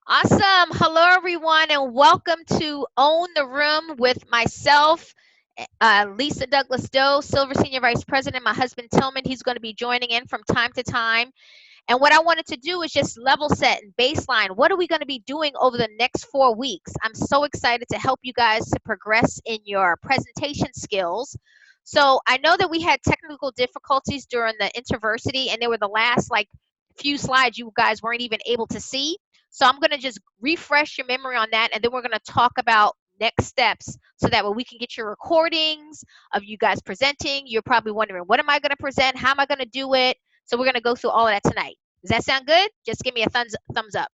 Awesome. Hello, everyone, and welcome to Own the Room with myself, Lisa Douglas Doe, Silver Senior Vice President, my husband Tillman. He's going to be joining in from time to time. And what I wanted to do is just level set and baseline. What are we going to be doing over the next 4 weeks? I'm so excited to help you guys to progress in your presentation skills. So I know that we had technical difficulties during the interversity, and they were the last few slides you guys weren't even able to see. So I'm going to just refresh your memory on that, and then we're going to talk about next steps so that way we can get your recordings of you guys presenting. You're probably wondering, what am I going to present? How am I going to do it? So we're going to go through all of that tonight. Does that sound good? Just give me a thumbs up.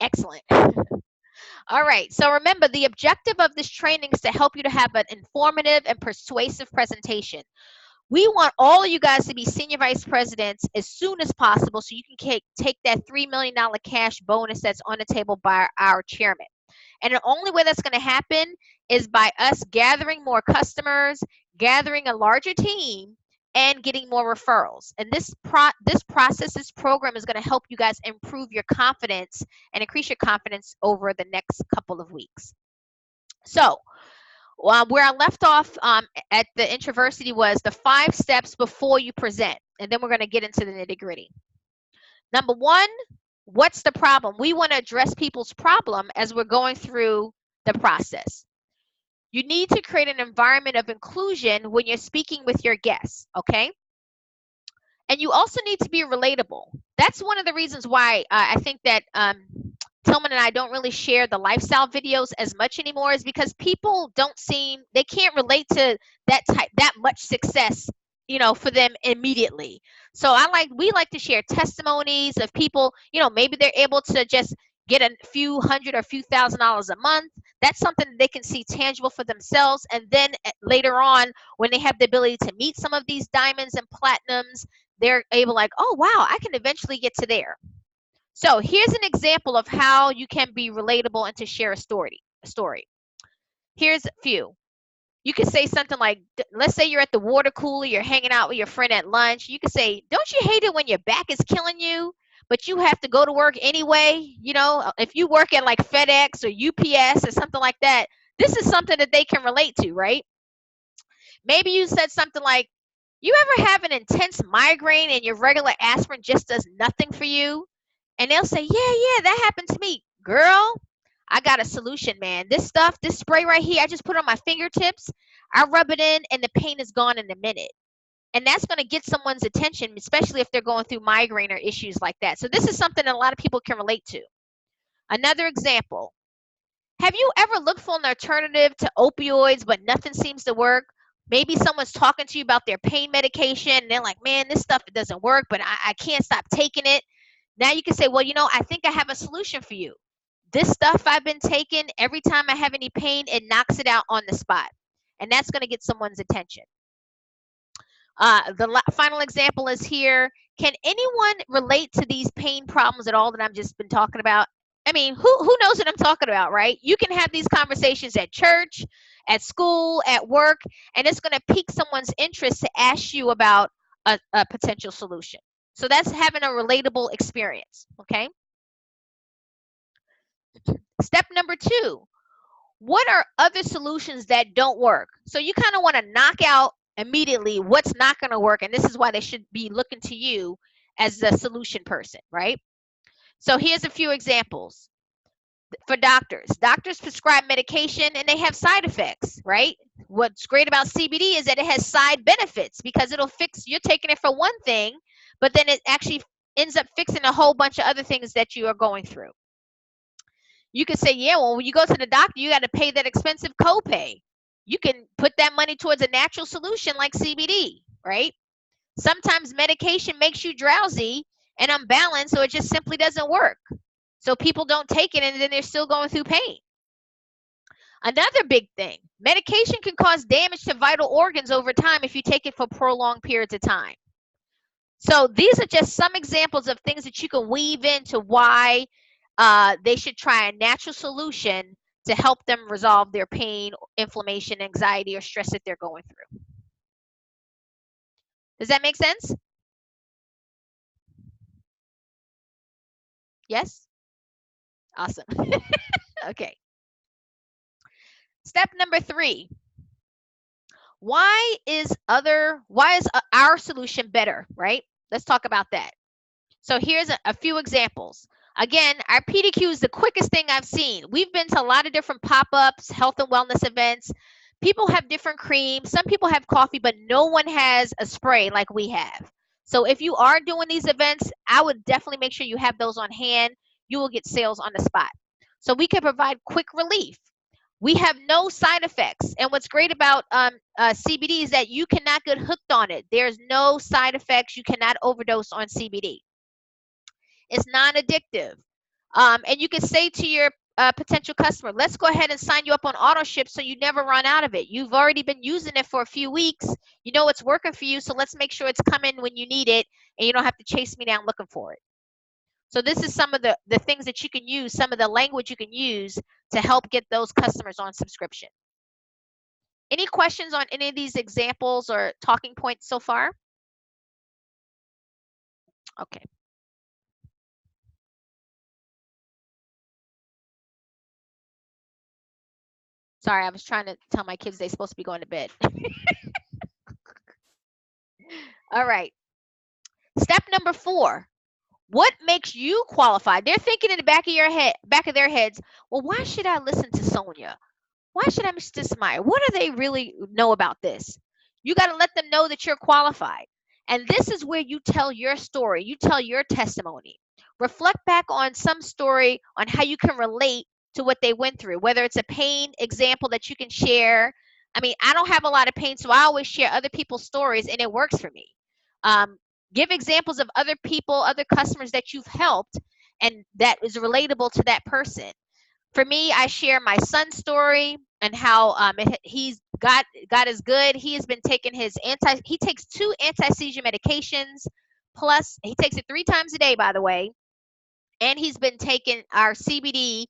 Excellent. All right. So remember, the objective of this training is to help you to have an informative and persuasive presentation. We want all of you guys to be senior vice presidents as soon as possible so you can take that $3 million cash bonus that's on the table by our chairman. And the only way that's going to happen is by us gathering more customers, gathering a larger team, and getting more referrals. And this program is going to help you guys improve your confidence and increase your confidence over the next couple of weeks. So where I left off at the introversity was the 5 steps before you present. And then we're going to get into the nitty gritty. Number 1, what's the problem? We want to address people's problem as we're going through the process. You need to create an environment of inclusion when you're speaking with your guests, okay? And you also need to be relatable. That's one of the reasons why I think that Tillman and I don't really share the lifestyle videos as much anymore, is because people they can't relate to that much success, for them immediately. So we like to share testimonies of people, maybe they're able to just get a few hundred or few $1,000s a month. That's something that they can see tangible for themselves. And then later on, when they have the ability to meet some of these diamonds and platinums, they're able oh, wow, I can eventually get to there. So here's an example of how you can be relatable and to share a story. Here's a few. You could say something like, let's say you're at the water cooler, you're hanging out with your friend at lunch. You could say, don't you hate it when your back is killing you, but you have to go to work anyway? If you work at like FedEx or UPS or something like that, this is something that they can relate to, right? Maybe you said something like, you ever have an intense migraine and your regular aspirin just does nothing for you? And they'll say, yeah, that happened to me. Girl, I got a solution, man. This spray right here, I just put on my fingertips. I rub it in and the pain is gone in a minute. And that's going to get someone's attention, especially if they're going through migraine or issues like that. So this is something that a lot of people can relate to. Another example. Have you ever looked for an alternative to opioids, but nothing seems to work? Maybe someone's talking to you about their pain medication, and they're like, man, this stuff, it doesn't work, but I can't stop taking it. Now you can say, well, I think I have a solution for you. This stuff I've been taking, every time I have any pain, it knocks it out on the spot. And that's going to get someone's attention. The final example is here. Can anyone relate to these pain problems at all that I've just been talking about? I mean, who knows what I'm talking about, right? You can have these conversations at church, at school, at work, and it's going to pique someone's interest to ask you about a potential solution. So that's having a relatable experience, okay? Step number 2, what are other solutions that don't work? So you kind of want to knock out immediately what's not going to work, and this is why they should be looking to you as the solution person, right? So here's a few examples. For doctors prescribe medication and they have side effects, right? What's great about CBD is that it has side benefits because you're taking it for one thing, but then it actually ends up fixing a whole bunch of other things that you are going through. You could say, yeah, well, when you go to the doctor, you got to pay that expensive copay. You can put that money towards a natural solution like CBD, right? Sometimes medication makes you drowsy and unbalanced, so it just simply doesn't work. So people don't take it and then they're still going through pain. Another big thing, medication can cause damage to vital organs over time if you take it for prolonged periods of time. So these are just some examples of things that you can weave into why they should try a natural solution to help them resolve their pain, inflammation, anxiety, or stress that they're going through. Does that make sense? Yes? Awesome. Okay. Step number 3. Why is our solution better, right? Let's talk about that. So here's a few examples. Again, our PDQ is the quickest thing I've seen. We've been to a lot of different pop-ups, health and wellness events. People have different creams. Some people have coffee, but no one has a spray like we have. So if you are doing these events, I would definitely make sure you have those on hand. You will get sales on the spot. So we can provide quick relief. We have no side effects. And what's great about CBD is that you cannot get hooked on it. There's no side effects. You cannot overdose on CBD. It's non-addictive. And you can say to your potential customer, let's go ahead and sign you up on auto ship so you never run out of it. You've already been using it for a few weeks. You know it's working for you, so let's make sure it's coming when you need it, and you don't have to chase me down looking for it. So this is some of the things that you can use, some of the language you can use to help get those customers on subscription. Any questions on any of these examples or talking points so far? Okay. Sorry, I was trying to tell my kids they're supposed to be going to bed. All right. Step number 4. What makes you qualified? They're thinking in the back of their heads, well, why should I listen to Sonia? Why should I listen to Smile? What do they really know about this? You got to let them know that you're qualified. And this is where you tell your story. You tell your testimony. Reflect back on some story on how you can relate to what they went through, whether it's a pain example that you can share. I mean, I don't have a lot of pain, so I always share other people's stories, and it works for me. Give examples of other people, other customers that you've helped, and that is relatable to that person. For me, I share my son's story and how he's God is good. He has been taking he takes 2 anti-seizure medications, plus he takes it 3 times a day, by the way, and he's been taking our CBD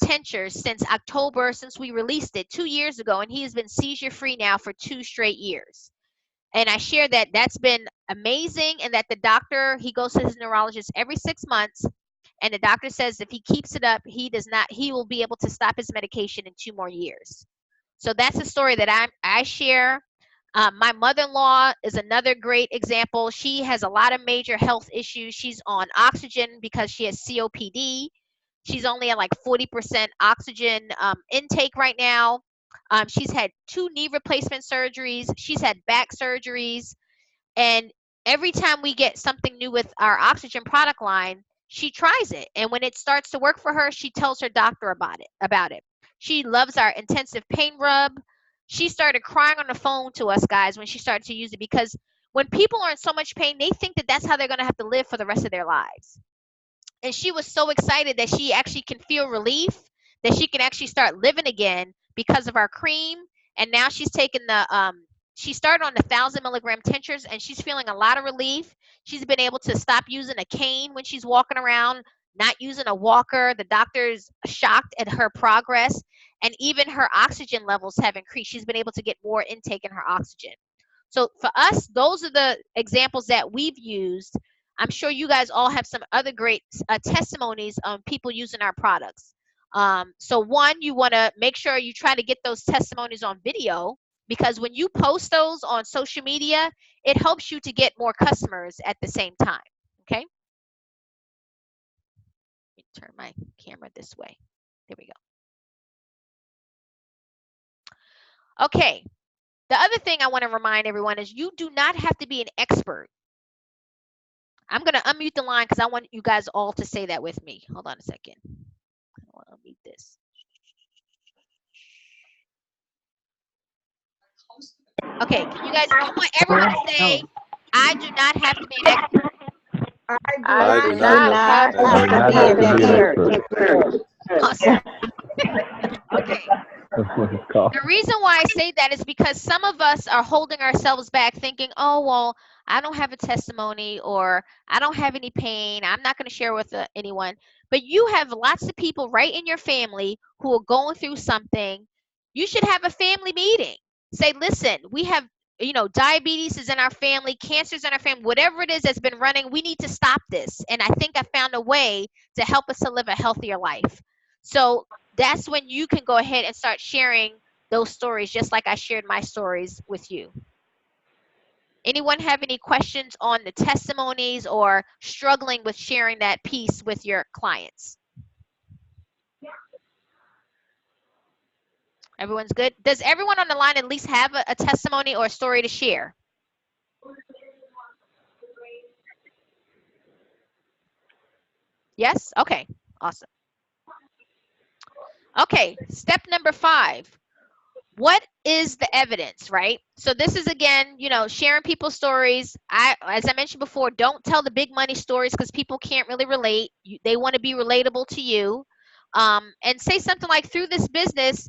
tinctures since October, since we released it 2 years ago, and he has been seizure free now for 2 straight years. And I share that that's been amazing, and that the doctor, he goes to his neurologist every 6 months, and the doctor says if he keeps it up, he will be able to stop his medication in 2 more years. So that's a story that I share. My mother-in-law is another great example. She has a lot of major health issues. She's on oxygen because she has COPD. She's only at like 40% oxygen intake right now. She's had 2 knee replacement surgeries. She's had back surgeries. And every time we get something new with our oxygen product line, she tries it. And when it starts to work for her, she tells her doctor about it. She loves our intensive pain rub. She started crying on the phone to us guys when she started to use it, because when people are in so much pain, they think that that's how they're going to have to live for the rest of their lives. And she was so excited that she actually can feel relief, that she can actually start living again because of our cream. And now she's taken she started on the 1,000 milligram tinctures, and she's feeling a lot of relief. She's been able to stop using a cane when she's walking around, not using a walker. The doctor's shocked at her progress, and even her oxygen levels have increased. She's been able to get more intake in her oxygen. So for us, those are the examples that we've used. I'm sure you guys all have some other great testimonies on people using our products. So one, you want to make sure you try to get those testimonies on video, because when you post those on social media, it helps you to get more customers at the same time. Okay. Let me turn my camera this way. There we go. Okay. The other thing I want to remind everyone is you do not have to be an expert. I'm going to unmute the line because I want you guys all to say that with me. Hold on a second. I want to unmute this. Okay, can you guys, I want everyone to say, I do not have to be an expert. I do not have to be an expert. Awesome. Okay. The reason why I say that is because some of us are holding ourselves back thinking, oh, well, I don't have a testimony, or I don't have any pain. I'm not going to share with anyone. But you have lots of people right in your family who are going through something. You should have a family meeting. Say, listen, we have diabetes is in our family, cancer's in our family, whatever it is that's been running, we need to stop this. And I think I found a way to help us to live a healthier life. So that's when you can go ahead and start sharing those stories, just like I shared my stories with you. Anyone have any questions on the testimonies or struggling with sharing that piece with your clients? Everyone's good? Does everyone on the line at least have a testimony or a story to share? Yes? Okay, awesome. Okay, step number 5. What is the evidence, right? So this is, again, sharing people's stories. As I mentioned before, don't tell the big money stories because people can't really relate. They want to be relatable to you. And say something like, through this business,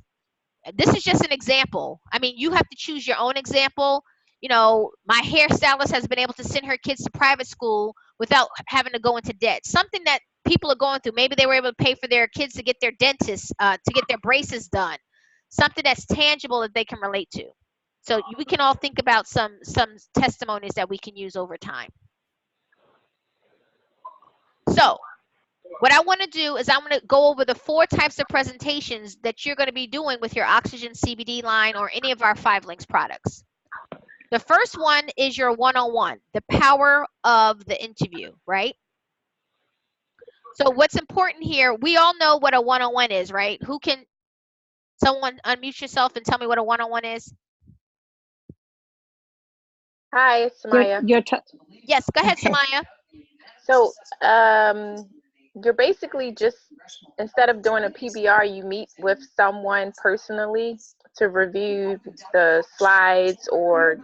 this is just an example. I mean, you have to choose your own example. My hairstylist has been able to send her kids to private school without having to go into debt. Something that people are going through. Maybe they were able to pay for their kids to get their dentist, to get their braces done. Something that's tangible that they can relate to. So we can all think about some testimonies that we can use over time. So what I want to do is I'm going to go over the 4 types of presentations that you're going to be doing with your Oxygen CBD line or any of our 5 Links products. The first one is your one-on-one, the power of the interview, right? So what's important here, we all know what a one-on-one is, right? Someone unmute yourself and tell me what a one-on-one is? Hi, it's Samaya. Yes, go ahead, Samaya. So, you're basically just, instead of doing a PBR, you meet with someone personally to review the slides, or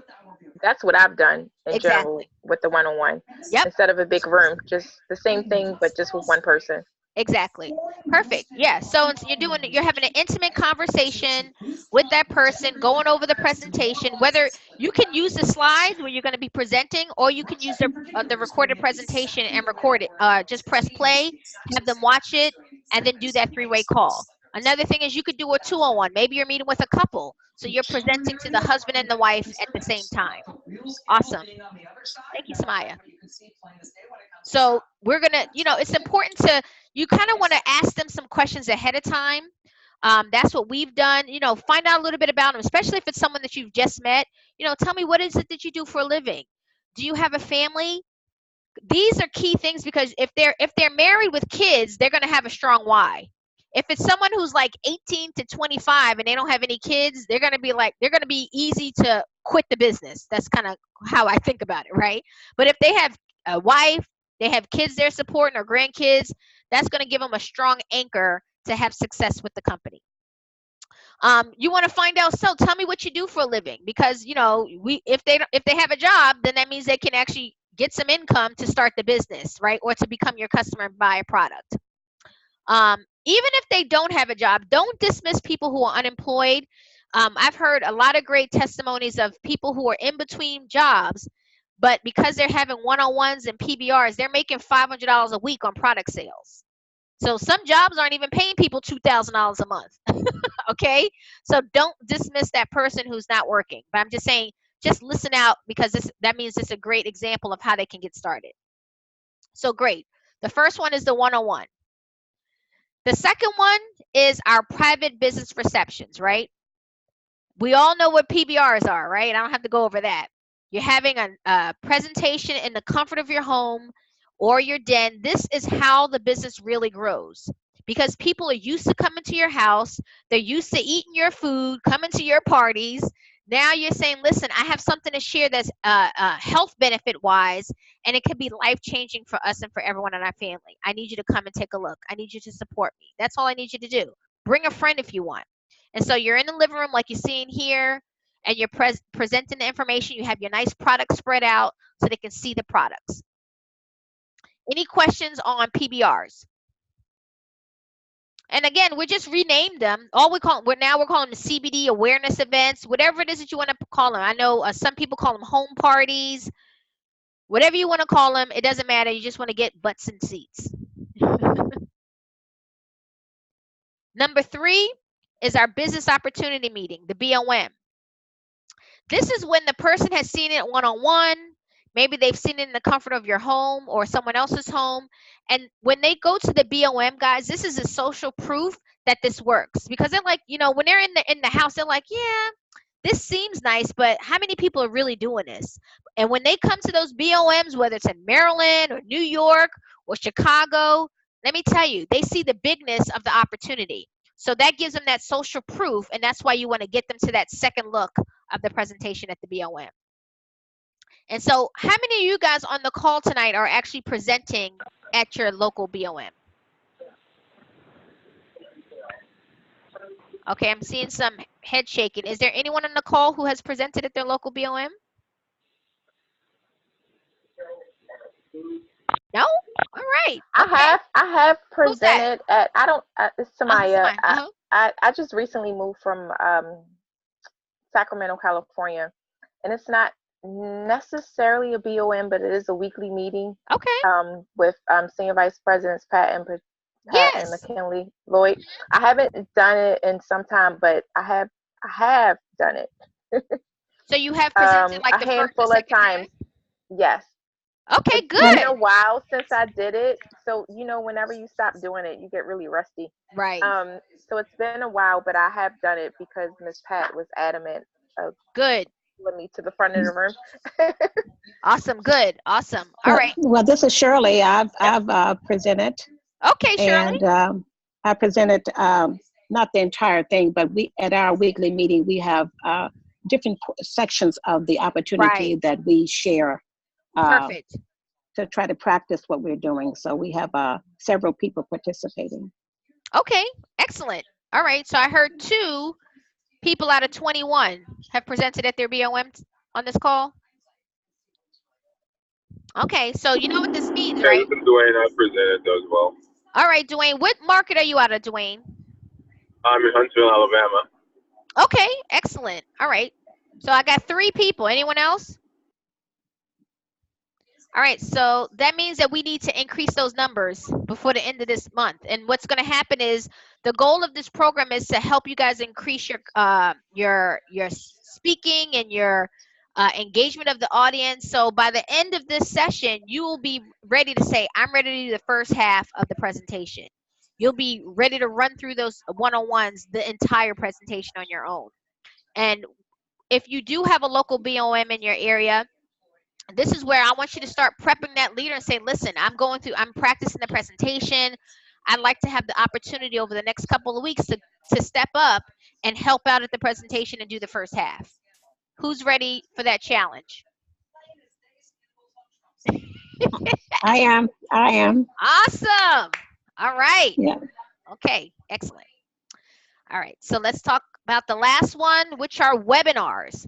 that's what I've done in general with the one-on-one. Yep. Instead of a big room, just the same thing, but just with one person. Exactly. Perfect. Yeah. So you're having an intimate conversation with that person, going over the presentation. Whether you can use the slides where you're going to be presenting, or you can use the recorded presentation and record it. Just press play, have them watch it, and then do that 3-way call. Another thing is you could do a 2-on-1. Maybe you're meeting with a couple, so you're presenting to the husband and the wife at the same time. Awesome. Thank you, Samaya. So we're gonna, it's important to, you kind of want to ask them some questions ahead of time. That's what we've done. Find out a little bit about them, especially if it's someone that you've just met. Tell me, what is it that you do for a living? Do you have a family? These are key things, because if they're married with kids, they're gonna have a strong why. If it's someone who's like 18 to 25 and they don't have any kids, they're gonna be easy to quit the business. That's kind of how I think about it, right? But if they have a wife, they have kids they're supporting, or grandkids, that's going to give them a strong anchor to have success with the company. You want to find out, so tell me what you do for a living, because if they have a job, then that means they can actually get some income to start the business, right? Or to become your customer and buy a product. Even if they don't have a job, don't dismiss people who are unemployed. I've heard a lot of great testimonies of people who are in between jobs, but because they're having one-on-ones and PBRs, they're making $500 a week on product sales. So some jobs aren't even paying people $2,000 a month. Okay? So don't dismiss that person who's not working. But I'm just saying, just listen out, because that means it's a great example of how they can get started. So great. The first one is the one-on-one. The second one is our private business receptions, right? We all know what PBRs are, right? I don't have to go over that. You're having a presentation in the comfort of your home or your den. This is how the business really grows, because people are used to coming to your house. They're used to eating your food, coming to your parties. Now you're saying, listen, I have something to share that's health benefit wise, and it could be life changing for us and for everyone in our family. I need you to come and take a look. I need you to support me. That's all I need you to do. Bring a friend if you want. And so you're in the living room like you're seeing here, and you're presenting the information. You have your nice product spread out so they can see the products. Any questions on PBRs? And again, we just renamed them. We're calling them CBD awareness events, whatever it is that you want to call them. I know some people call them home parties. Whatever you want to call them, it doesn't matter. You just want to get butts and seats. Number 3 is our business opportunity meeting, the BOM. This is when the person has seen it one-on-one. Maybe they've seen it in the comfort of your home or someone else's home. And when they go to the BOM, guys, this is a social proof that this works. Because they're like, when they're in the house, they're like, yeah, this seems nice, but how many people are really doing this? And when they come to those BOMs, whether it's in Maryland or New York or Chicago, let me tell you, they see the bigness of the opportunity. So that gives them that social proof, and that's why you want to get them to that second look of the presentation at the BOM. And so how many of you guys on the call tonight are actually presenting at your local BOM? Okay, I'm seeing some head shaking. Is there anyone on the call who has presented at their local BOM? No? All right. Okay. I have Who's that? presented at, I don't, it's Samaya. Samaya. I just recently moved from Sacramento, California, and it's not necessarily a BOM, but it is a weekly meeting Okay. with Senior Vice Presidents Pat and Yes. McKinley Lloyd. I haven't done it in some time, but I have done it. So you have presented like a the first handful and of second times. Yes. Okay, It's good. been a while since I did it, so whenever you stop doing it, you get really rusty. Right. So it's been a while, but I have done it because Miss Pat was adamant of Good. pulling me to the front of the room. Awesome. Good. Awesome. All right. Well, this is Shirley. I've presented, Okay, Shirley. and I presented not the entire thing, but we at our weekly meeting we have different sections of the opportunity Right. that we share Perfect. to try to practice what we're doing. So we have several people participating. Okay. Excellent. All right. So I heard 2 people out of 21 have presented at their BOM on this call. Okay. So you know what this means, Yeah, right? this is Dwayne. I presented as well. All right, Dwayne. What market are you out of, Dwayne? I'm in Huntsville, Alabama. Okay. Excellent. All right. So I got 3 people. Anyone else? All right, so that means that we need to increase those numbers before the end of this month. And what's going to happen is the goal of this program is to help you guys increase your speaking and your engagement of the audience. So by the end of this session, you will be ready to say, I'm ready to do the first half of the presentation. You'll be ready to run through those one-on-ones, the entire presentation on your own. And if you do have a local BOM in your area, this is where I want you to start prepping that leader and say, listen, I'm practicing the presentation. I'd like to have the opportunity over the next couple of weeks to step up and help out at the presentation and do the first half. Who's ready for that challenge? I am. Awesome. All right. Yeah. Okay, excellent. All right, so let's talk about the last one, which are webinars.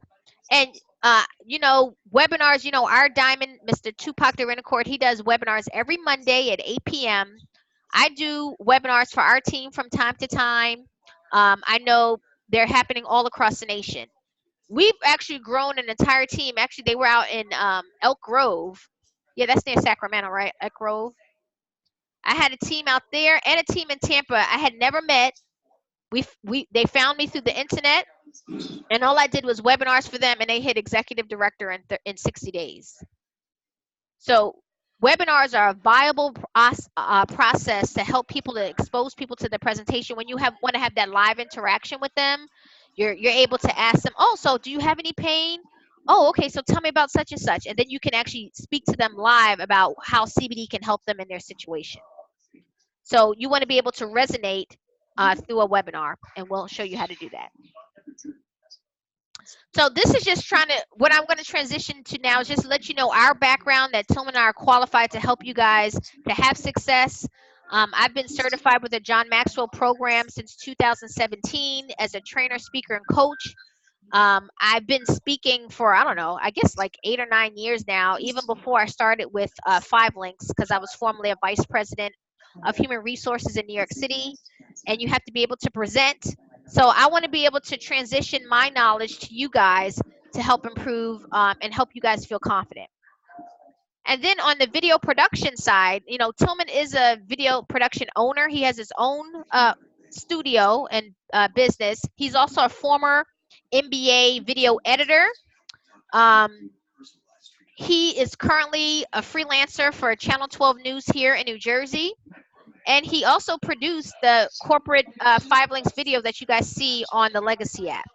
And webinars, our diamond, Mr. Tupac Derenicourt, he does webinars every Monday at 8 p.m. I do webinars for our team from time to time. I know they're happening all across the nation. We've actually grown an entire team. Actually, they were out in Elk Grove. Yeah, that's near Sacramento, right? Elk Grove. I had a team out there and a team in Tampa I had never met. They found me through the internet, and all I did was webinars for them, and they hit executive director in 60 days. So webinars are a viable process to help people, to expose people to the presentation. When you want to have that live interaction with them, you're able to ask them, oh, so do you have any pain? Oh, okay, so tell me about such and such. And then you can actually speak to them live about how CBD can help them in their situation. So you want to be able to resonate through a webinar, and we'll show you how to do that. So this is just what I'm going to transition to now is just let you know our background, that Tillman and I are qualified to help you guys to have success. I've been certified with the John Maxwell program since 2017 as a trainer, speaker, and coach. I've been speaking for, I don't know, I guess like 8 or 9 years now, even before I started with 5 Links, because I was formerly a vice president of human resources in New York City, and you have to be able to present. So I want to be able to transition my knowledge to you guys to help improve and help you guys feel confident. And then on the video production side, Tillman is a video production owner. He has his own studio and business. He's also a former NBA video editor. He is currently a freelancer for Channel 12 News here in New Jersey. And he also produced the corporate 5 Links video that you guys see on the Legacy app.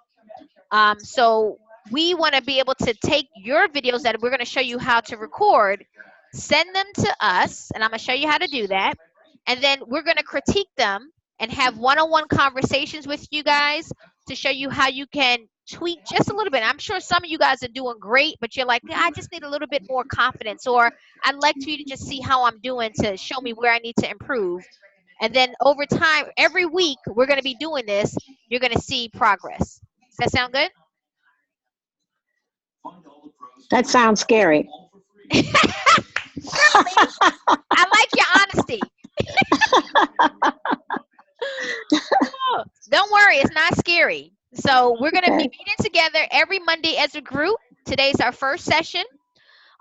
So we want to be able to take your videos that we're going to show you how to record, send them to us, and I'm going to show you how to do that. And then we're going to critique them and have one-on-one conversations with you guys to show you how you can tweak just a little bit. I'm sure some of you guys are doing great, but you're like, I just need a little bit more confidence, or I'd like for you to just see how I'm doing to show me where I need to improve. And then over time, every week, we're going to be doing this. You're going to see progress. Does that sound good? That sounds scary. I like your honesty. Oh, don't worry, it's not scary. So we're going to be meeting together every Monday as a group. Today's our first session.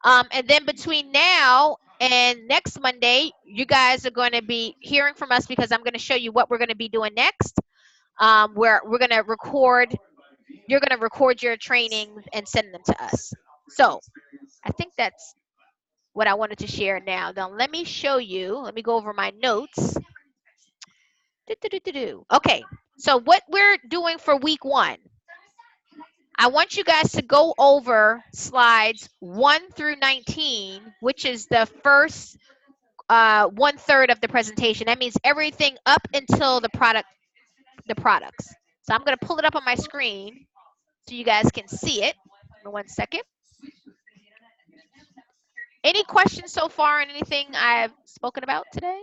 And then between now and next Monday, you guys are going to be hearing from us because I'm going to show you what we're going to be doing next. Where we're going to record, you're going to record your trainings and send them to us. So I think that's what I wanted to share now. Now let me show you, let me go over my notes. Okay, so what we're doing for week 1, I want you guys to go over slides 1 through 19, which is the first 1/3 of the presentation. That means everything up until the products. So I'm going to pull it up on my screen so you guys can see it. Give me 1 second. Any questions so far on anything I've spoken about today?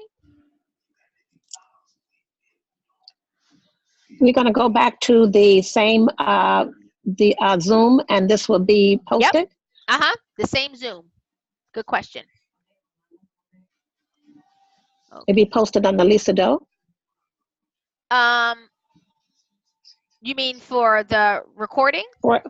We're going to go back to the same Zoom, and this will be posted? Yep. The same Zoom. Good question. Okay. It'll be posted on the Lisa Doe? You mean for the recording? For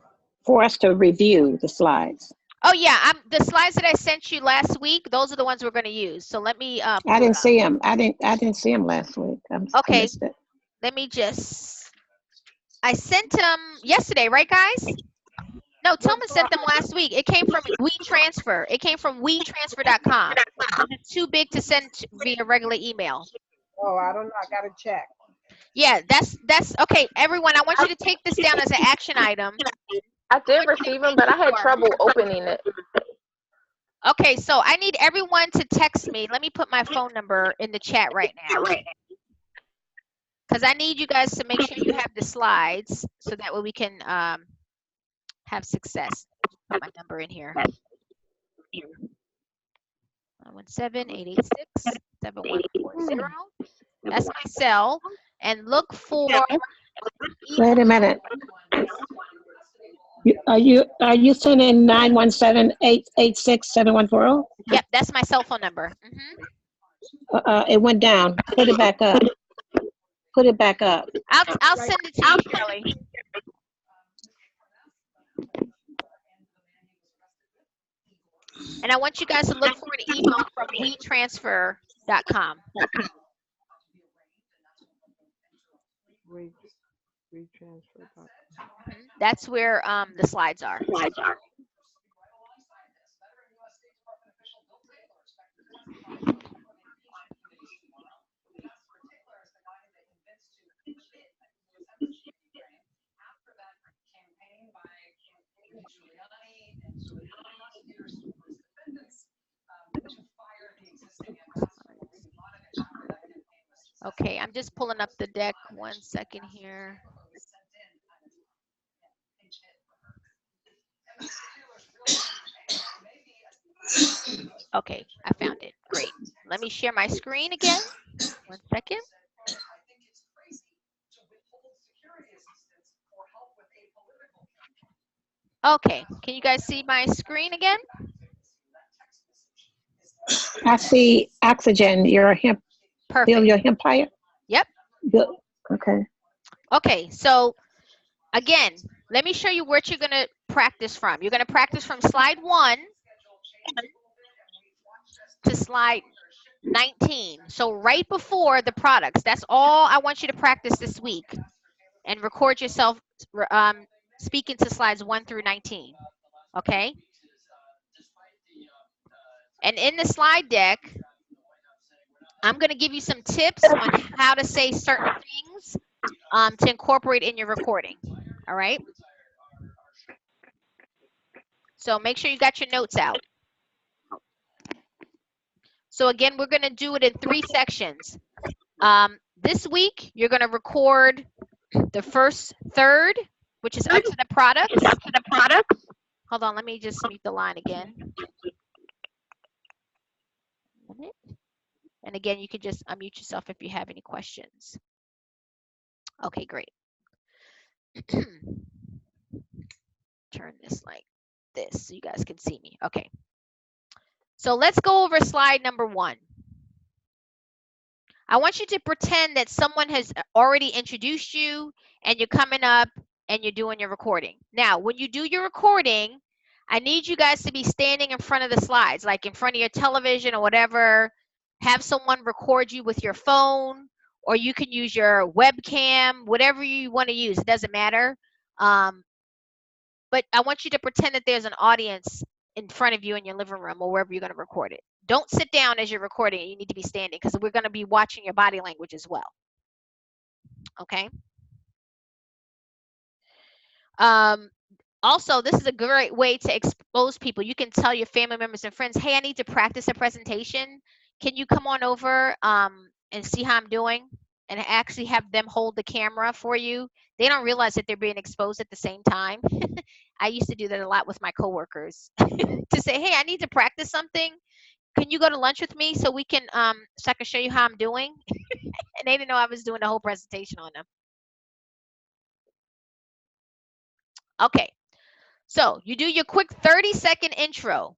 us to review the slides. Oh yeah, the slides that I sent you last week, those are the ones we're going to use. So let me I didn't see them. I didn't see them last week. Okay. Let me just, I sent them yesterday, right guys? No, Tillman sent them last week. It came from WeTransfer. It came from WeTransfer.com. It's too big to send via regular email. Oh, I don't know. I got to check. Yeah, that's okay. Everyone, I want you to take this down as an action item. I did receive them, but I had trouble opening it. Okay, so I need everyone to text me. Let me put my phone number in the chat right now. Because I need you guys to make sure you have the slides so that way we can have success. Put my number in here. 917-886-7140. That's my cell. And look for. Wait a minute. Are you sending 917-886-7140? Yep, that's my cell phone number. It went down. Put it back up. Put it back up. I'll send it to you, Shirley. And I want you guys to look for an email from WeTransfer.com. WeTransfer.com. That's where the slides are. Okay, I'm just pulling up the deck. 1 second here. Okay, I found it. Great. Let me share my screen again. 1 second. Okay, can you guys see my screen again? I see oxygen. You're a hemp. Perfect. Feel your hemp higher? Yep. Good. Okay. Okay, so again, let me show you what you're going to practice from. You're going to practice from slide 1 to slide 19. So right before the products. That's all I want you to practice this week. And record yourself speaking to slides 1 through 19. Okay. And in the slide deck, I'm going to give you some tips on how to say certain things to incorporate in your recording. All right. So make sure you got your notes out. So again, we're going to do it in 3 sections. This week, you're going to record the first third, which is up to the products. Hold on, let me just mute the line again. And again, you can just unmute yourself if you have any questions. Okay, great. Turn this like this so you guys can see me. Okay. So let's go over slide number 1. I want you to pretend that someone has already introduced you and you're coming up and you're doing your recording. Now, when you do your recording, I need you guys to be standing in front of the slides, like in front of your television or whatever. Have someone record you with your phone, or you can use your webcam, whatever you want to use. It doesn't matter. But I want you to pretend that there's an audience in front of you in your living room or wherever you're going to record it. Don't sit down as you're recording. You need to be standing because we're going to be watching your body language as well. Okay. Also, this is a great way to expose people. You can tell your family members and friends, hey, I need to practice a presentation. Can you come on over and see how I'm doing? And actually have them hold the camera for you. They don't realize that they're being exposed at the same time. I used to do that a lot with my coworkers to say, hey, I need to practice something. Can you go to lunch with me so we can so I can show you how I'm doing? And they didn't know I was doing the whole presentation on them. Okay, so you do your quick 30-second intro.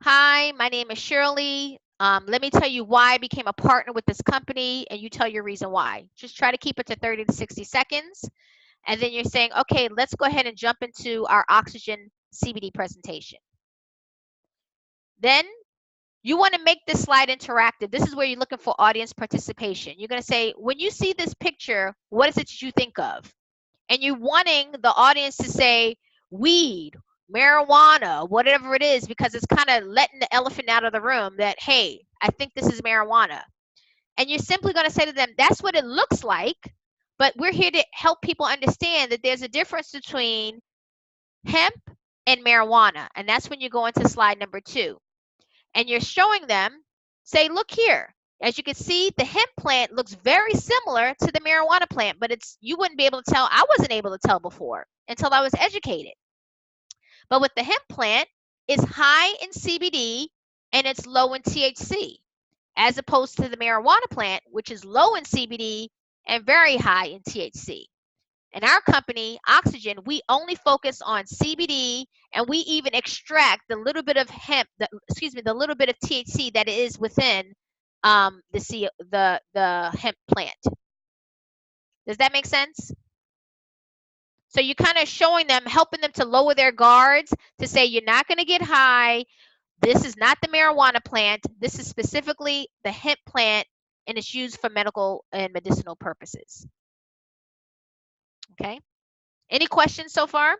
Hi, my name is Shirley. Let me tell you why I became a partner with this company, and you tell your reason why. Just try to keep it to 30 to 60 seconds. And then you're saying, okay, let's go ahead and jump into our oxygen CBD presentation. Then you want to make this slide interactive. This is where you're looking for audience participation. You're going to say, when you see this picture, what is it that you think of? And you're wanting the audience to say weed, marijuana, whatever it is, because it's kind of letting the elephant out of the room that, hey, I think this is marijuana. And you're simply going to say to them, that's what it looks like, but we're here to help people understand that there's a difference between hemp and marijuana. And that's when you go into slide number 2. And you're showing them, say, look here. As you can see, the hemp plant looks very similar to the marijuana plant, but you wouldn't be able to tell. I wasn't able to tell before until I was educated. But with the hemp plant, it's high in CBD and it's low in THC, as opposed to the marijuana plant, which is low in CBD and very high in THC. In our company, Oxygen, we only focus on CBD, and we even extract the little bit of hemp, the little bit of THC that is within the hemp plant. Does that make sense? So you're kind of showing them, helping them to lower their guards, to say you're not going to get high. This is not the marijuana plant. This is specifically the hemp plant, and it's used for medical and medicinal purposes. Okay. Any questions so far?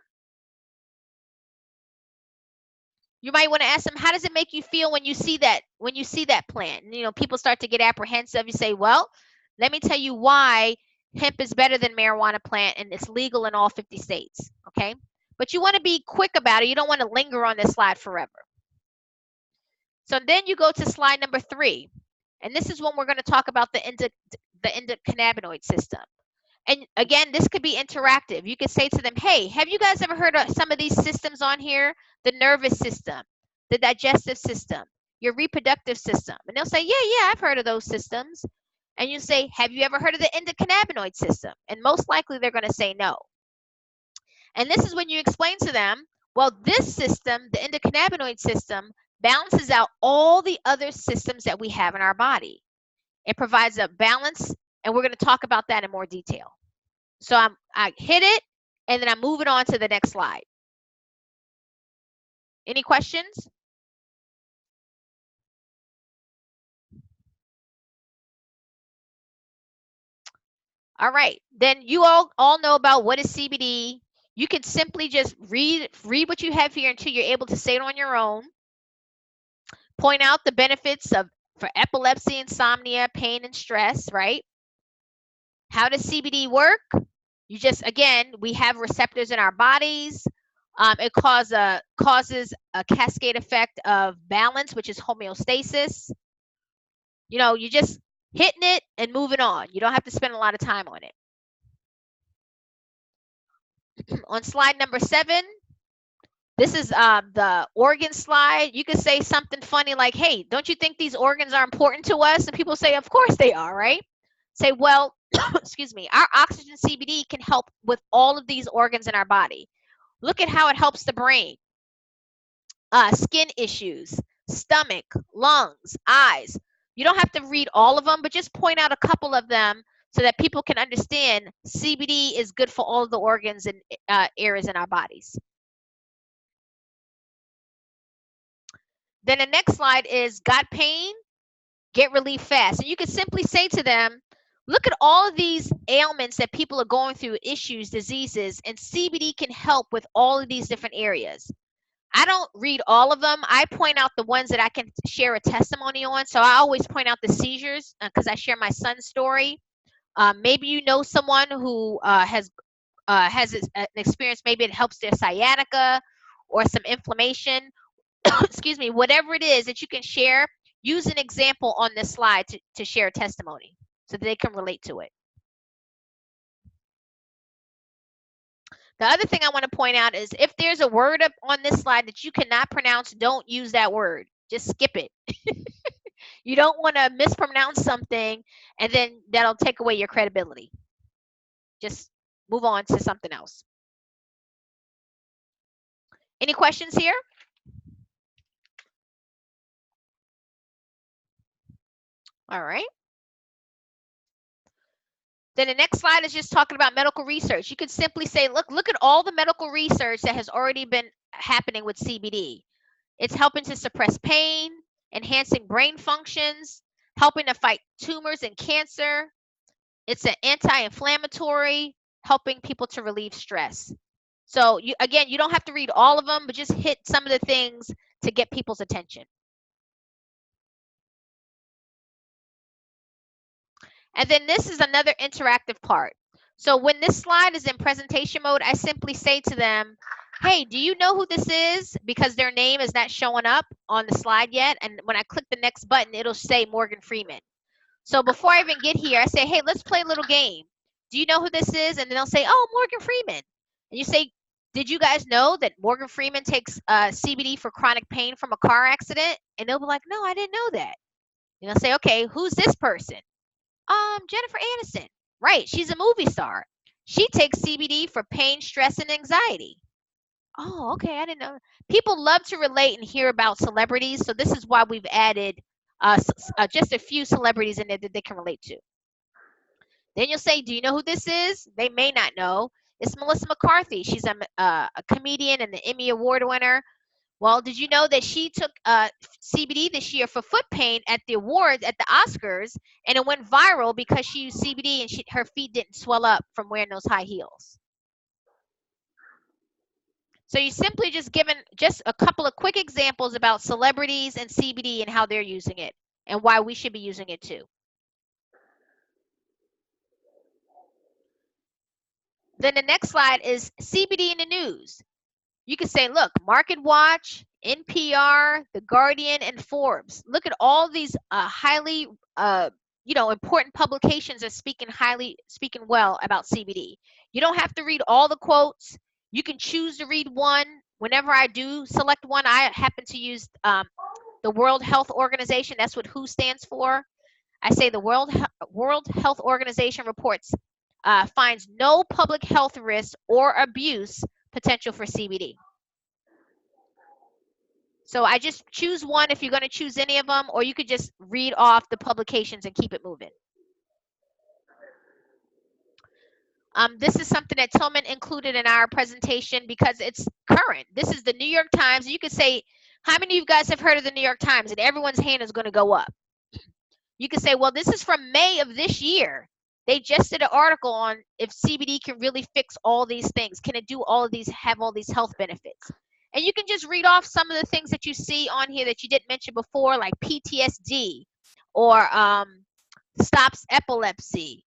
You might want to ask them, how does it make you feel when you see that plant? And, you know, people start to get apprehensive. You say, well, let me tell you why hemp is better than marijuana plant, and it's legal in all 50 states. Okay. But you want to be quick about it. You don't want to linger on this slide forever. So then you go to slide number 3. And this is when we're going to talk about the endocannabinoid system. And again, this could be interactive. You could say to them, hey, have you guys ever heard of some of these systems on here? The nervous system, the digestive system, your reproductive system. And they'll say, yeah, I've heard of those systems. And you say, have you ever heard of the endocannabinoid system? And most likely they're going to say no. And this is when you explain to them, well, this system, the endocannabinoid system, balances out all the other systems that we have in our body. It provides a balance, and we're going to talk about that in more detail. So I hit it, and then I'm moving on to the next slide. Any questions? All right. Then you all know about what is CBD. You can simply just read what you have here until you're able to say it on your own. Point out the benefits for epilepsy, insomnia, pain, and stress, right? How does CBD work? You just, again, we have receptors in our bodies. It causes a cascade effect of balance, which is homeostasis. You know, you just hitting it and moving on. You don't have to spend a lot of time on it. On slide number 7, this is the organ slide. You could say something funny like, hey, don't you think these organs are important to us? And people say, of course they are, right? Say, well, excuse me, our oxygen CBD can help with all of these organs in our body. Look at how it helps the brain, skin issues, stomach, lungs, eyes. You don't have to read all of them, but just point out a couple of them so that people can understand CBD is good for all of the organs and areas in our bodies. Then the next slide is got pain, get relief fast. And you can simply say to them, look at all of these ailments that people are going through, issues, diseases, and CBD can help with all of these different areas. I don't read all of them. I point out the ones that I can share a testimony on. So I always point out the seizures because I share my son's story. Maybe you know someone who has an experience. Maybe it helps their sciatica or some inflammation. Excuse me, whatever it is that you can share, use an example on this slide to share a testimony so that they can relate to it. The other thing I want to point out is if there's a word up on this slide that you cannot pronounce, don't use that word. Just skip it. You don't want to mispronounce something and then that'll take away your credibility. Just move on to something else. Any questions here? All right. Then the next slide is just talking about medical research. You could simply say, look at all the medical research that has already been happening with CBD. It's helping to suppress pain, enhancing brain functions, helping to fight tumors and cancer. It's an anti-inflammatory, helping people to relieve stress. So you don't have to read all of them, but just hit some of the things to get people's attention. And then this is another interactive part. So when this slide is in presentation mode, I simply say to them, hey, do you know who this is? Because their name is not showing up on the slide yet. And when I click the next button, it'll say Morgan Freeman. So before I even get here, I say, hey, let's play a little game. Do you know who this is? And then they'll say, oh, Morgan Freeman. And you say, did you guys know that Morgan Freeman takes CBD for chronic pain from a car accident? And they'll be like, no, I didn't know that. And they'll say, okay, who's this person? Jennifer Aniston. Right, she's a movie star. She takes CBD for pain, stress, and anxiety. Oh, okay, I didn't know. People love to relate and hear about celebrities, so this is why we've added just a few celebrities in there that they can relate to. Then you'll say, do you know who this is? They may not know. It's Melissa McCarthy. She's a comedian and the Emmy Award winner. Well, did you know that she took CBD this year for foot pain at the awards, at the Oscars, and it went viral because she used CBD and her feet didn't swell up from wearing those high heels. So you simply just given just a couple of quick examples about celebrities and CBD and how they're using it and why we should be using it too. Then the next slide is CBD in the news. You can say, look, Market Watch, NPR, The Guardian, and Forbes. Look at all these highly, important publications that speaking well about CBD. You don't have to read all the quotes. You can choose to read one. Whenever I do select one, I happen to use the World Health Organization. That's what WHO stands for. I say the World Health Organization reports finds no public health risk or abuse potential for CBD. So I just choose one if you're going to choose any of them, or you could just read off the publications and keep it moving. This is something that Tillman included in our presentation because it's current. This is the New York Times. You could say, how many of you guys have heard of the New York Times? And everyone's hand is going to go up. You could say, well, this is from May of this year. They just did an article on if CBD can really fix all these things. Can it do all of these, have all these health benefits? And you can just read off some of the things that you see on here that you didn't mention before, like PTSD, or stops epilepsy,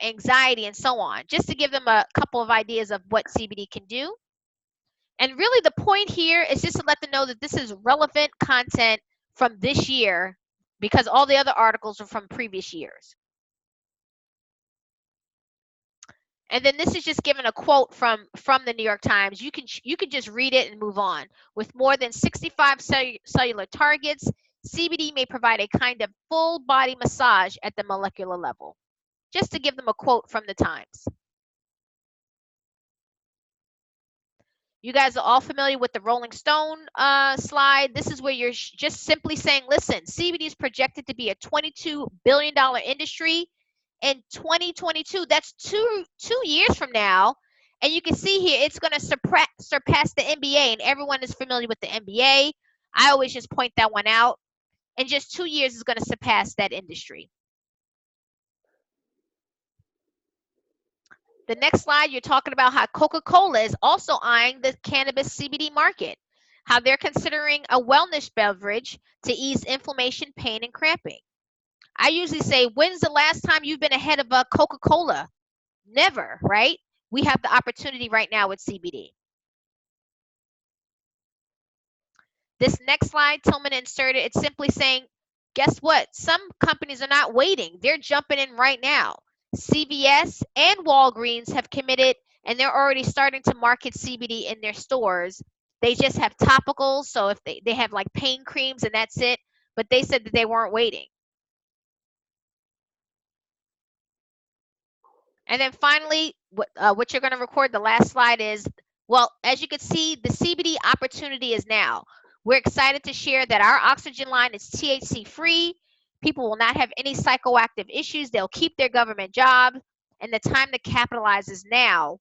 anxiety, and so on, just to give them a couple of ideas of what CBD can do. And really the point here is just to let them know that this is relevant content from this year, because all the other articles are from previous years. And then this is just given a quote from the New York Times. You could just read it and move on. With more than 65 cellular targets, CBD may provide a kind of full body massage at the molecular level. Just to give them a quote from the Times. You guys are all familiar with the Rolling Stone slide. This is where you're just simply saying, listen, CBD is projected to be a $22 billion industry in 2022. That's two years from now. And you can see here, it's going to surpass the NBA, and everyone is familiar with the NBA. I always just point that one out. In just 2 years, it's going to surpass that industry. The next slide, you're talking about how Coca-Cola is also eyeing the cannabis CBD market, how they're considering a wellness beverage to ease inflammation, pain, and cramping. I usually say, when's the last time you've been ahead of a Coca-Cola? Never, right? We have the opportunity right now with CBD. This next slide, Tillman inserted, it's simply saying, guess what? Some companies are not waiting. They're jumping in right now. CVS and Walgreens have committed, and they're already starting to market CBD in their stores. They just have topicals, so if they have like pain creams and that's it, but they said that they weren't waiting. And then finally, what you're going to record, the last slide is, well, as you can see, the CBD opportunity is now. We're excited to share that our oxygen line is THC free. People will not have any psychoactive issues. They'll keep their government job, and the time to capitalize is now,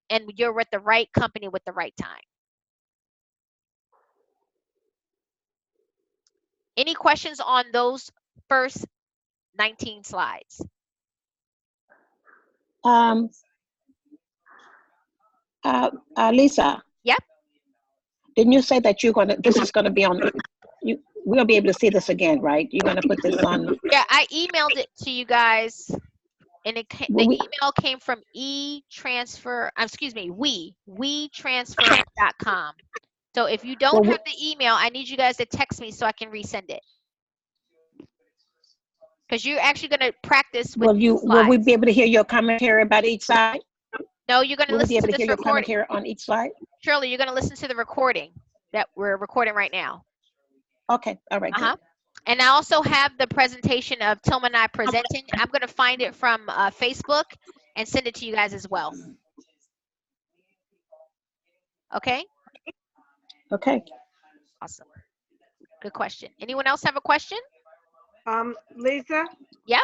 and you're with the right company with the right time. Any questions on those first 19 slides? Lisa. Yep. Didn't you say that this is gonna be on, we'll be able to see this again, right? You're gonna put this on? Yeah, I emailed it to you guys, and the email came from WeTransfer.com. So if you don't have the email, I need you guys to text me so I can resend it. Because you're actually going to practice with will we be able to hear your commentary about each side? No, you're going to listen to this recording. Your commentary on each slide? Shirley, you're going to listen to the recording that we're recording right now. Okay, all right. Good. And I also have the presentation of Tillman and I presenting. I'm going to find it from Facebook and send it to you guys as well. Okay? Okay. Awesome. Good question. Anyone else have a question? Lisa? Yep.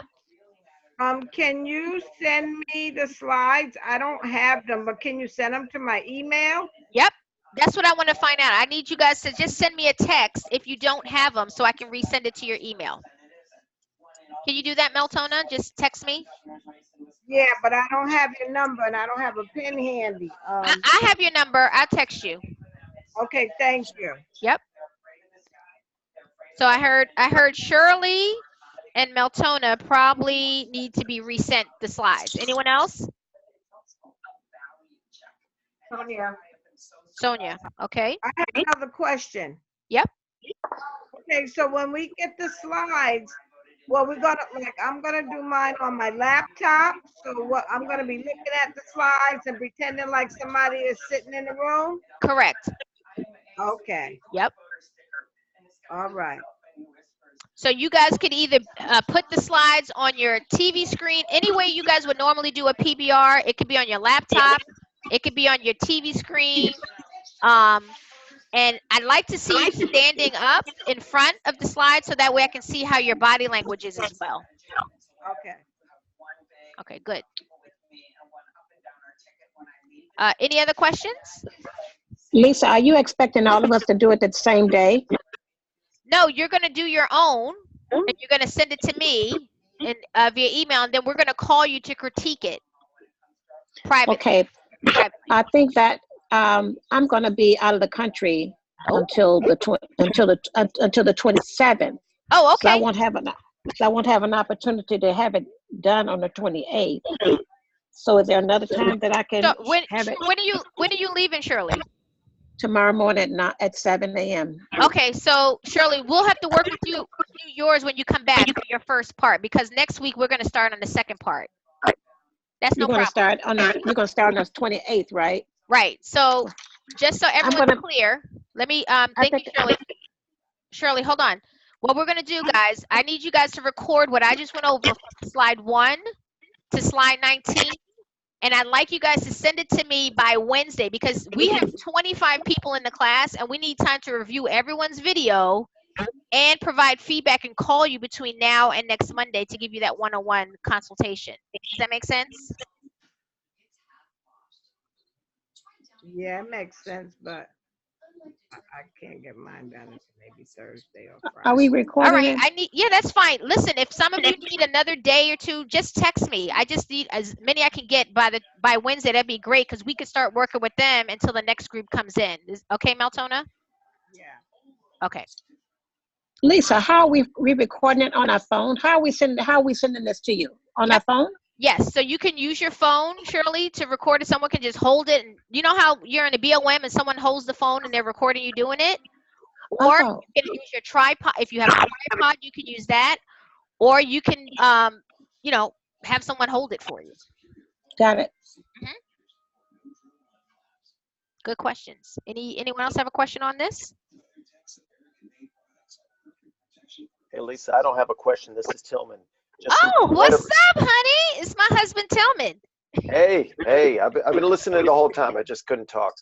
Can you send me the slides? I don't have them, but can you send them to my email? Yep. That's what I want to find out. I need you guys to just send me a text if you don't have them so I can resend it to your email. Can you do that, Meltona? Just text me. Yeah, but I don't have your number and I don't have a pen handy. I have your number. I'll text you. Okay, thank you. Yep. So I heard Shirley and Meltona probably need to be resent the slides. Anyone else? Sonia, okay. I have another question. Yep. Okay, so when we get the slides, well, I'm gonna do mine on my laptop. So what, I'm gonna be looking at the slides and pretending like somebody is sitting in the room? Correct. Okay. Yep. All right. So you guys could either put the slides on your TV screen, any way you guys would normally do a PBR. It could be on your laptop. It could be on your TV screen. And I'd like to see you standing up in front of the slide so that way I can see how your body language is as well. Okay. Okay, good. Any other questions? Lisa, are you expecting all of us to do it the same day? No, you're going to do your own, and you're going to send it to me, via email, and then we're going to call you to critique it privately. Okay. I think that I'm going to be out of the country until the 27th. Oh, So I okay. won't have an opportunity to have it done on the 28th. So is there another time that I can So when are you leaving, Shirley? tomorrow morning at 7 a.m.? Okay, so Shirley, we'll have to work with you, do yours when you come back for your first part, because next week we're going to start on the second part. That's no You're going problem. you're going to start on the 28th, right? Right. So just so everyone's clear, let me thank you, Shirley. Shirley, hold on. What we're going to do, guys, I need you guys to record what I just went over from slide 1 to slide 19. And I'd like you guys to send it to me by Wednesday, because we have 25 people in the class and we need time to review everyone's video and provide feedback and call you between now and next Monday to give you that one-on-one consultation. Does that make sense? Yeah, it makes sense, but I can't get mine done until maybe Thursday or Friday. Are we recording? All right, yeah, that's fine. Listen, if some of you need another day or two, just text me. I just need as many I can get by Wednesday. That'd be great, because we could start working with them until the next group comes in. Okay, Meltona? Yeah. Okay. Lisa, how are we recording it on our phone? How are we sending this to you? On our phone? Yes, so you can use your phone, Shirley, to record it. Someone can just hold it. And you know how you're in a BOM and someone holds the phone and they're recording you doing it? Or you can use your tripod. If you have a tripod, you can use that. Or you can, you know, have someone hold it for you. Got it. Good questions. Anyone else have a question on this? Hey, Lisa, I don't have a question. This is Tillman. What's up, honey? It's my husband, Tillman. Hey, I've been listening the whole time. I just couldn't talk.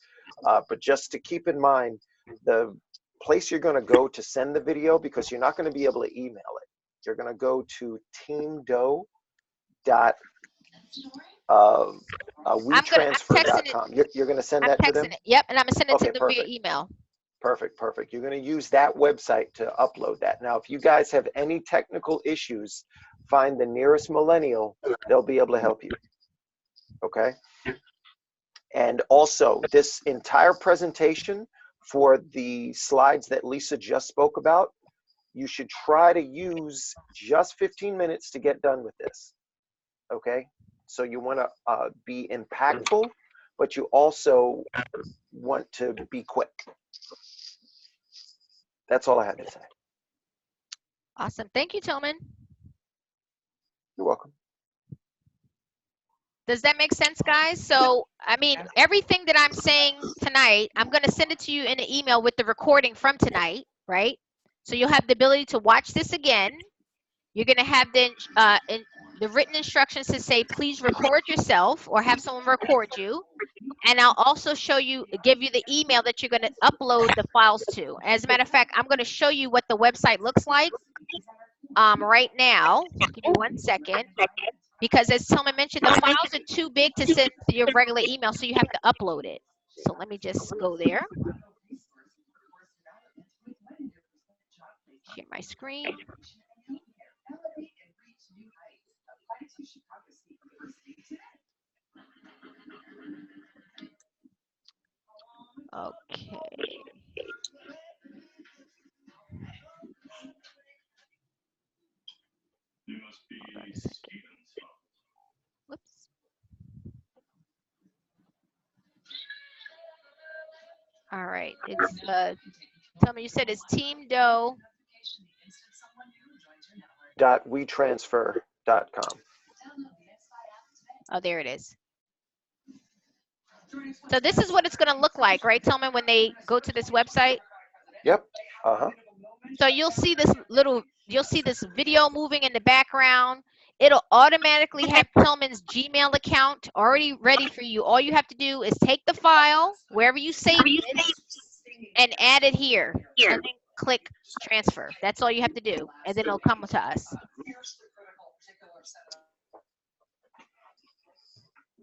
But just to keep in mind, the place you're going to go to send the video, because you're not going to be able to email it. You're going to go to teamdoe.wetransfer.com. You're going to send that to them? Yep, and I'm going to send it to them via email. Perfect. You're going to use that website to upload that. Now, if you guys have any technical issues, find the nearest millennial. They'll be able to help you. Okay? And also, this entire presentation for the slides that Lisa just spoke about, you should try to use just 15 minutes to get done with this. Okay? So you want to be impactful, but you also want to be quick. That's all I had to say. Awesome. Thank you, Tillman. You're welcome. Does that make sense, guys? So, I mean, everything that I'm saying tonight, I'm going to send it to you in an email with the recording from tonight, right? So you'll have the ability to watch this again. You're going to have the written instructions to say, please record yourself or have someone record you. And I'll also give you the email that you're going to upload the files to. As a matter of fact, I'm going to show you what the website looks like right now. Give me 1 second. Because as Tillman mentioned, the files are too big to send to your regular email, so you have to upload it. So let me just go there. Share my screen. Okay. Hold on a second. Whoops. All right. It's tell me, you said it's teamdoe. .wetransfer.com. Oh, there it is. So this is what it's going to look like, right, Tillman, when they go to this website? Yep. So you'll see this video moving in the background. It'll automatically have Tillman's Gmail account already ready for you. All you have to do is take the file, wherever you save it, and add it here. And then click transfer. That's all you have to do. And then it'll come to us.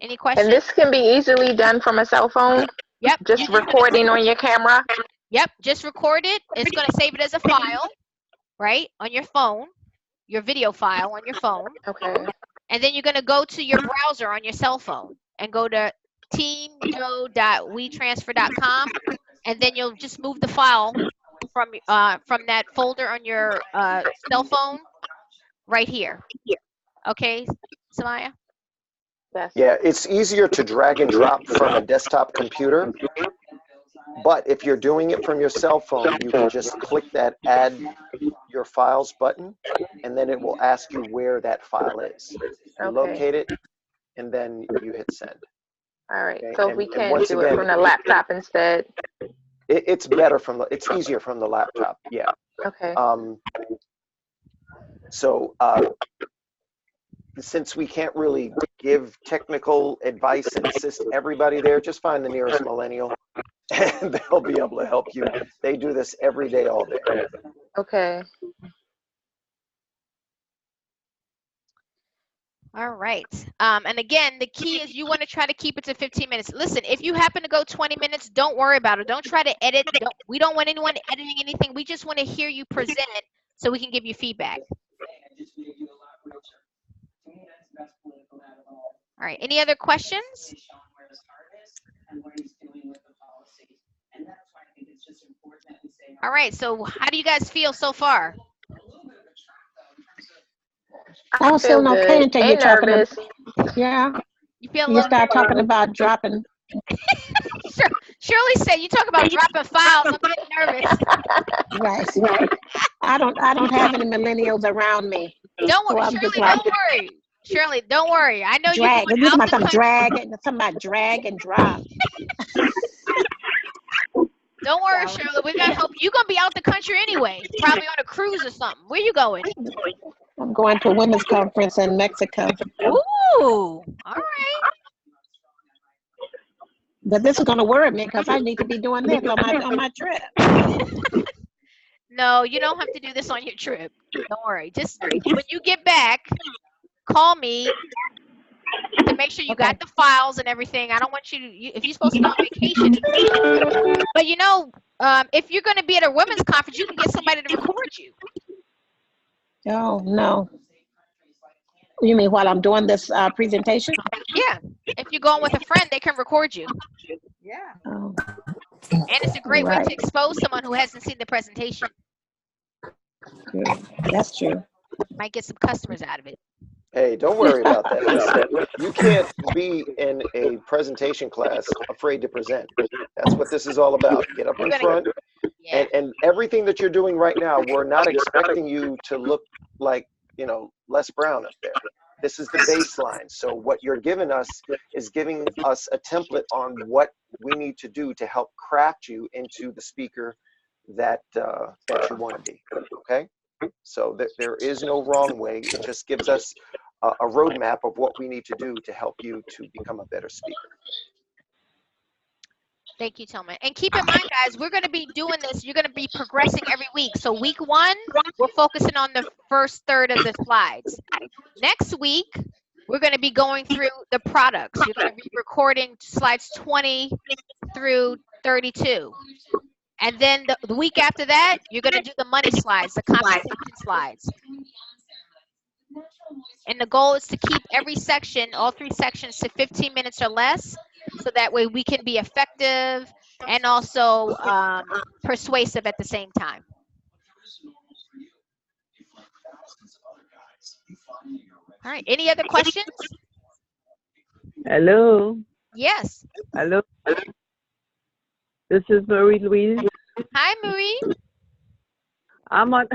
Any questions? And this can be easily done from a cell phone? Yep. Just recording on your camera? Yep. Just record it. It's going to save it as a file, right, on your phone. your video file on your phone. Okay. And then you're going to go to your browser on your cell phone and go to teamdoe.wetransfer.com, and then you'll just move the file from that folder on your cell phone right here. Okay, Samaya? Yes. Yeah, it's easier to drag and drop from a desktop computer, but if you're doing it from your cell phone, you can just click that add your files button, and then it will ask you where that file is. You Okay. locate it, and then you hit send. All right. Okay, So and- we and can once do it again, from the laptop instead. It's better it's easier from the laptop, yeah. Okay. So since we can't really give technical advice and assist everybody there, just find the nearest millennial and they'll be able to help you. They do this every day, all day. Okay. All right. And again, the key is you want to try to keep it to 15 minutes. Listen, if you happen to go 20 minutes, don't worry about it. Don't try to edit. We don't want anyone editing anything. We just want to hear you present so we can give you feedback. All right. Any other questions? All right. So how do you guys feel so far? I was feeling good. okay until you're And talking nervous. yeah. You feel a You little start talking about dropping. Shirley said you talk about dropping files. I'm getting nervous. Right. I don't have any millennials around me. Don't So worry, I'm Shirley, just like, don't worry. Shirley, don't worry. I know you're drag. going You're out talking the about country. something about drag and drop. Don't worry, Shirley. We're gonna help. You're gonna be out the country anyway. Probably on a cruise or something. Where you going? I'm going to a women's conference in Mexico. Ooh, all right. But this is going to worry me because I need to be doing this on my trip. No, you don't have to do this on your trip. Don't worry. Just when you get back, call me to make sure you got the files and everything. I don't want you to, if you're supposed to go on vacation. But you know, if you're going to be at a women's conference, you can get somebody to record you. Oh, no. You mean while I'm doing this presentation? Yeah. If you're going with a friend, they can record you. Yeah. Oh, And it's a great way right. to expose someone who hasn't seen the presentation. True. That's true. Might get some customers out of it. Hey, don't worry about that. Listen, you can't be in a presentation class afraid to present. That's what this is all about. Get up in front. Yeah. And everything that you're doing right now, we're not expecting you to look like, you know, Les Brown up there. This is the baseline. So what you're giving us is giving us a template on what we need to do to help craft you into the speaker that you want to be. Okay? So there is no wrong way. It just gives us a roadmap of what we need to do to help you to become a better speaker. Thank you, Tillman. And keep in mind, guys, we're going to be doing this. You're going to be progressing every week. So week 1, we're focusing on the first third of the slides. Next week, we're going to be going through the products. You're going to be recording slides 20 through 32. And then the week after that, you're going to do the money slides, the compensation slides. And the goal is to keep every section, all 3 sections, to 15 minutes or less, so that way we can be effective and also persuasive at the same time. All right, any other questions? Hello. Yes. Hello. This is Marie Louise. Hi, Marie. I'm on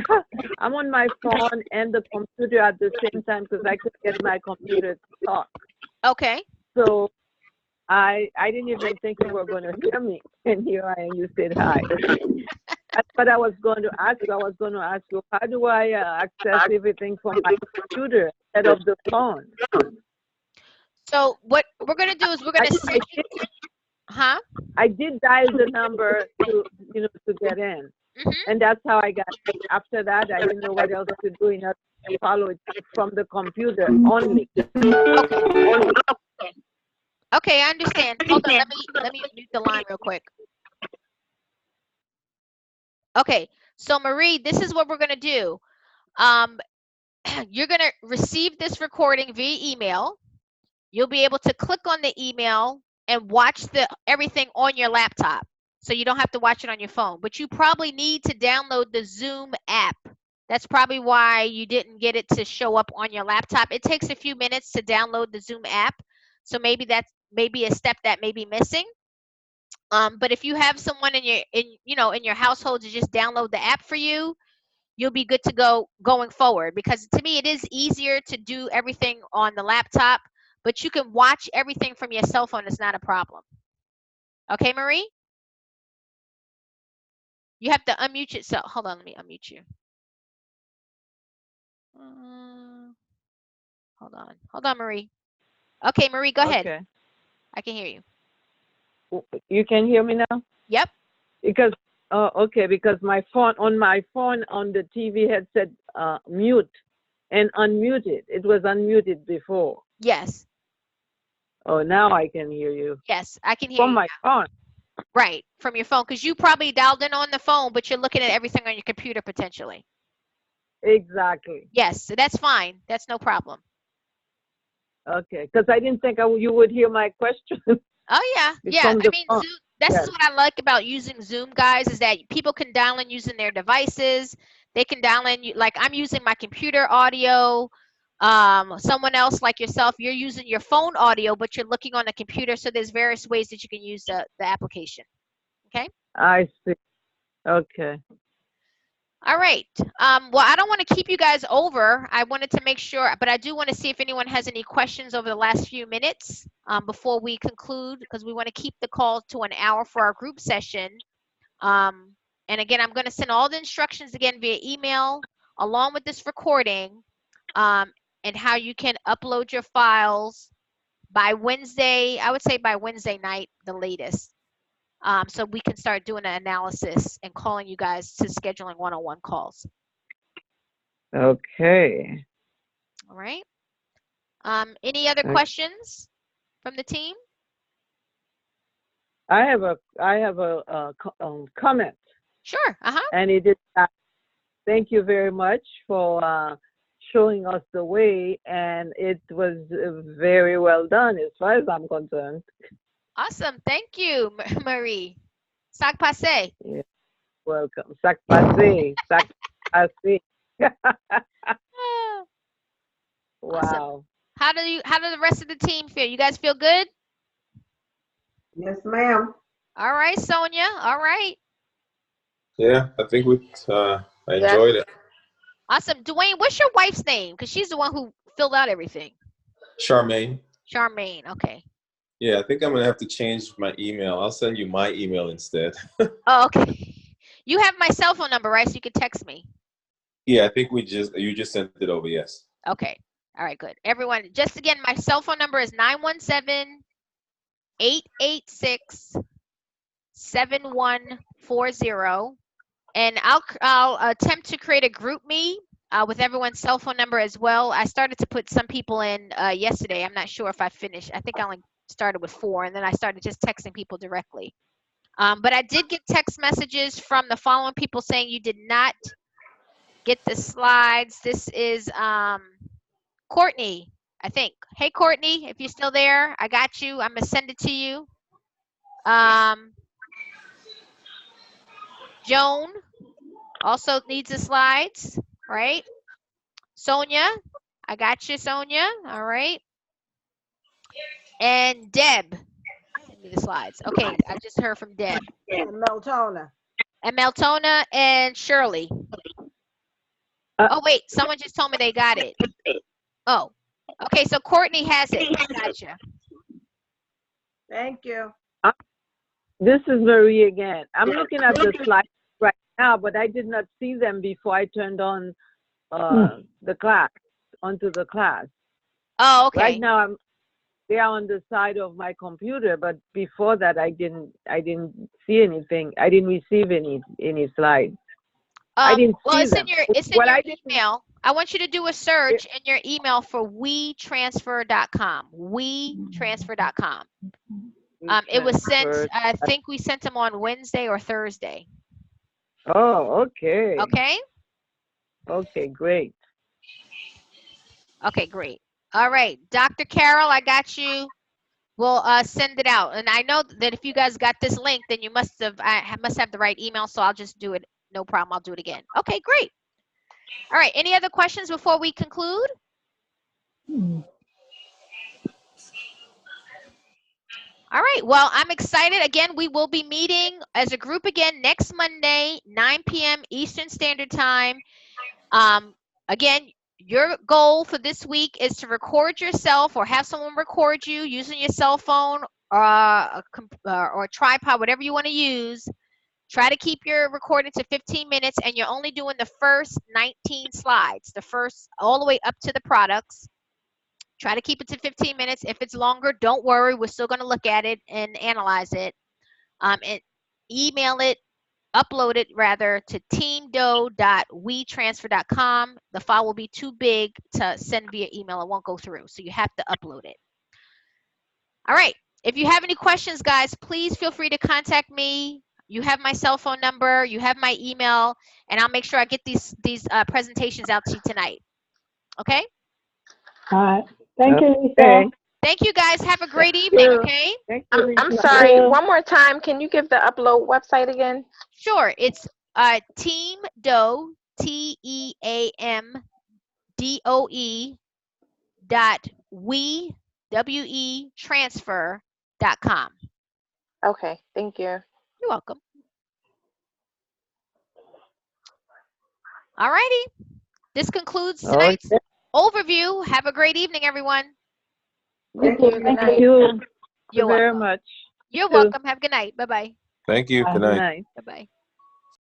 I'm on my phone and the computer at the same time because I couldn't get my computer to talk. Okay. So I didn't even think you were going to hear me, and here I am. You said hi. That's what I was going to ask you. I was going to ask you, how do I access everything from my computer instead of the phone? So what we're going to do is we're going to send you. Huh? I did dial the number to get in. Mm-hmm. And that's how I got it. After that, I didn't know what else to do in order to follow it from the computer only. Okay, I understand. Hold on, let me mute the line real quick. Okay, so Marie, this is what we're gonna do. you're going to receive this recording via email. You'll be able to click on the email and watch everything on your laptop. So you don't have to watch it on your phone. But you probably need to download the Zoom app. That's probably why you didn't get it to show up on your laptop. It takes a few minutes to download the Zoom app. So maybe that's maybe a step that may be missing. But if you have someone in your household to just download the app for you, you'll be good to go going forward. Because to me, it is easier to do everything on the laptop, but you can watch everything from your cell phone. It's not a problem. Okay, Marie? You have to unmute yourself. Hold on, let me unmute you. Hold on, Marie. Okay, Marie, go ahead. Okay. I can hear you. You can hear me now? Yep. Because okay, because my phone on the TV had said mute and unmuted. It was unmuted before. Yes. Oh, now I can hear you. Yes, I can hear From you my phone. Right, from your phone, because you probably dialed in on the phone, but you're looking at everything on your computer potentially. Exactly. Yes, so that's fine. That's no problem. Okay, because I didn't think you would hear my question. Oh yeah, yeah. From I the mean, phone. Zoom, this Yes. is what I like about using Zoom, guys, is that people can dial in using their devices. They can dial in, like I'm using my computer audio. Someone else like yourself, you're using your phone audio, but you're looking on the computer. So there's various ways that you can use the application. Okay. I see. Okay. All right. Well, I don't want to keep you guys over. I wanted to make sure, but I do want to see if anyone has any questions over the last few minutes before we conclude, because we want to keep the call to an hour for our group session. And again, I'm going to send all the instructions again via email along with this recording, and how you can upload your files by Wednesday. I would say by Wednesday night, the latest. So we can start doing an analysis and calling you guys to scheduling one-on-one calls. Okay. All right. Any other questions from the team? I have a comment. Sure. And it is thank you very much for showing us the way, and it was very well done as far as I'm concerned. Awesome. Thank you, Marie. Sac passe. Yeah. Welcome. Sac passe. Sac passe. Wow. Awesome. How do the rest of the team feel? You guys feel good? Yes, ma'am. All right, Sonia. All right. Yeah, I think I enjoyed it. Awesome. Dwayne, what's your wife's name? Because she's the one who filled out everything. Charmaine. Charmaine. Okay. Yeah, I think I'm going to have to change my email. I'll send you my email instead. Oh, okay. You have my cell phone number, right? So you can text me. Yeah, I think you just sent it over, yes. Okay. All right, good. Everyone, just again, my cell phone number is 917-886-7140. And I'll attempt to create a group me with everyone's cell phone number as well. I started to put some people in yesterday. I'm not sure if I finished. I think I only started with 4, and then I started just texting people directly. But I did get text messages from the following people saying you did not get the slides. This is Courtney, I think. Hey, Courtney, if you're still there, I got you. I'm going to send it to you. Joan also needs the slides, right? Sonia, I got you, Sonia. All right. And Deb, send me the slides. Okay, I just heard from Deb. And Meltona. And Meltona and Shirley. Oh, wait, someone just told me they got it. Oh, okay, so Courtney has it. Gotcha. Thank you. This is Marie again. I'm looking at the slides right now, but I did not see them before I turned on the class, onto the class. Oh, okay. Right now, they are on the side of my computer, but before that, I didn't see anything. I didn't receive any slides. I didn't see them. It's in your email. I want you to do a search in your email for WeTransfer.com. WeTransfer.com. It was sent, I think we sent them on Wednesday or Thursday. Oh, okay. Okay. Okay, great. Okay, great. All right, Dr. Carol, I got you. We'll send it out. And I know that if you guys got this link, then you must have the right email. So I'll just do it. No problem. I'll do it again. Okay, great. All right. Any other questions before we conclude? All right. Well, I'm excited. Again, we will be meeting as a group again next Monday, 9 p.m. Eastern Standard Time. Again, your goal for this week is to record yourself or have someone record you using your cell phone or a tripod, whatever you want to use. Try to keep your recording to 15 minutes, and you're only doing the first 19 slides, the first all the way up to the products. Try to keep it to 15 minutes. If it's longer, don't worry. We're still going to look at it and analyze it. And email it, upload it rather, to teamdoe.wetransfer.com. The file will be too big to send via email. It won't go through. So you have to upload it. All right. If you have any questions, guys, please feel free to contact me. You have my cell phone number. You have my email. And I'll make sure I get these presentations out to you tonight. Okay? All right. Thank you, Lisa. Okay. Thank you, guys. Have a great evening, okay? Thank you. I'm Lisa. sorry. Yeah. One more time. Can you give the upload website again? Sure. It's Team Doe, TEAMDOE .WeTransfer.com. Okay. Thank you. You're welcome. All righty. This concludes tonight's overview. Have a great evening, everyone. Thank you. Good Thank night. you You're very welcome. much. You're too. welcome. Have a good night. Bye-bye. Thank you. Bye. Good Good night. night. Bye-bye.